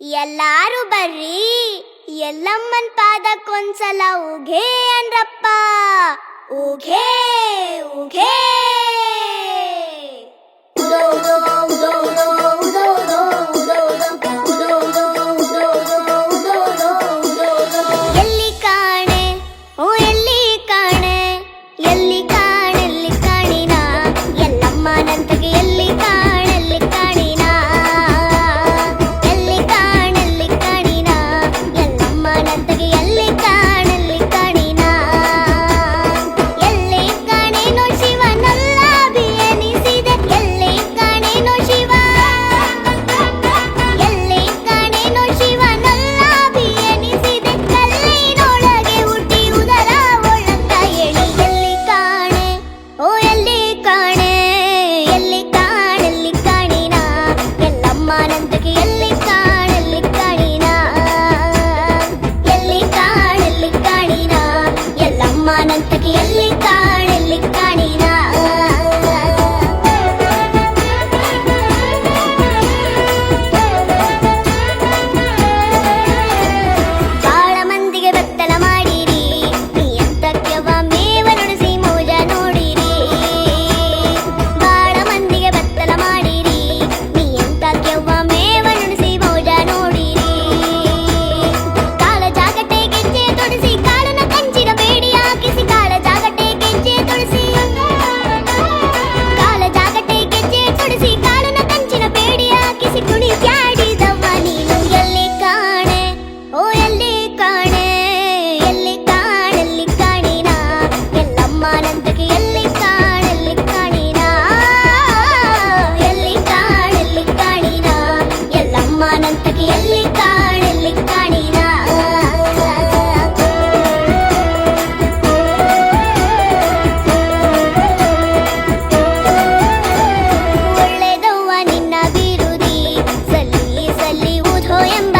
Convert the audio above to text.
ಎಲ್ಲಾರು ಬರ್ರಿ ಎಲ್ಲಮ್ಮನ್ ಪಾದಕ್ಕೊಂದ್ಸಲ ಉಘೇ ಅನ್ರಪ್ಪ. ಉಘೇ ಉಘೇ ಉದೋ ಉದೋ ಉದೋ ಉದೋ ಉದೋ ಉದೋ ಉದೋ ಉದೋ ಉದೋ ಉದೋ ಉದೋ ಉದೋ ಉದೋ ಉದೋ ಉದೋ. ಎಲ್ಲಿ ಕಾಣೆ ಓ ಎಲ್ಲಿ ಕಾಣೆ, ಎಲ್ಲಿ ಕಾಣೆಲ್ಲಿ ಕಾಣಿನ ಎಲ್ಲಮ್ಮನಂತಗೆ, ಎಲ್ಲಿ ಕಾಣೆಲ್ಲಿ ಕಾಣಿನ, ಎಲ್ಲಿ ಕಾಣೆಲ್ಲಿ ಕಾಣಿನ ಎಲ್ಲಮ್ಮನಂತಗೆ, ಎಲ್ಲಿ ಕಾಣೆಲ್ಲಿ ಕಾಣಿನ. ಎಲ್ಲಿ ಕಾಣೇನೋ ಶಿವನಲ್ಲ ಬಿಯನಿಸಿದೆ, ಎಲ್ಲಿ ಕಾಣೇನೋ ಶಿವ, ಎಲ್ಲಿ ಕಾಣೇನೋ ಶಿವನಲ್ಲ ಬಿಯನಿಸಿದೆ, ಕಲ್ಲಿನೊಳಗೆ ಹುಟ್ಟಿ ಉದರ ಒಳಗ ಎಳಿ. ಎಲ್ಲಿ ಕಾಣೆ ಓ ಎಲ್ಲಿ ಕಾಣೆ, ಎಲ್ಲಿ ಕಾಣೆಲ್ಲಿ ಕಾಣಿನ ಎಲ್ಲಮ್ಮನಂತಗೆ, ಎಲ್ಲಿ ಕಾಣೆಲ್ಲಿ ಕಾಣಿನ, ಎಲ್ಲಿ ಕಾಣೆಲ್ಲಿ ಕಾಣಿನ ಎಲ್ಲಮ್ಮನಂತಗೆ, ಎಲ್ಲಿ ಕಾಣೆಲ್ಲಿ ಕಾಣಿನ. ಬಾಳ ಮಂದಿಗೆ ಬೆತ್ತಲ ಮಾಡಿರಿ, ನೀ ಎಂತಕ್ಯವ ಮೇವ ನುಡಿಸಿ ಮೋಜ ನೋಡಿರಿ. ಬಾಳ ಮಂದಿಗೆ ಬೆತ್ತಲ ಮಾಡಿರಿ, ನೀ ಎಂತಕ್ಯವ ಮೇವ ನುಡಿಸಿ ಮೋಜ ನೋಡಿರಿ. ಕಾಳ ಜಾಗಟೆ ಗೆಜ್ಜೆ ತೊಡಿಸಿ ಕಾಳನ ಕಂಚಿನ ಬೇಡಿ ಹಾಕಿಸಿ, ಕಾಳ ಜಾಗಟೆ ಗೆಜ್ಜೆ ತೊಡಿಸಿ, ಕಾಳ ಜಾಗಟೆ ಗೆಜ್ಜೆ ತೊಡಿಸಿ ಕಾಳನ ಕಂಚಿನ ಬೇಡಿ ಹಾಕಿಸಿ ಕುಣಿಕ್ಯಾಡಿದವ ನೀನು. ಎಲ್ಲಿ ಕಾಣೆ ಓ ಎಲ್ಲಿ ಕಾಣೆ, ಎಲ್ಲಿ ಕಾಣೆಲ್ಲಿ ಕಾಣಿನ ಎಲ್ಲಮ್ಮನಂತಗೆ, ಎಲ್ಲಿ ಕಾಣೆಲ್ಲಿ ಕಾಣಿನ, ಎಲ್ಲಿ ಕಾಣೆಲ್ಲಿ ಕಾಣಿನ ಎಲ್ಲಮ್ಮನಂತಗೆ, ಎಲ್ಲಿ ಕಾಣೆಲ್ಲಿ ಕಾಣಿನ. ಒಳ್ಳೆದವ್ವ ನಿನ್ನ ಬಿರುದಿ, ಸಲ್ಲಿ ಸಲ್ಲಿ ಉಧೋ ಎಂಬ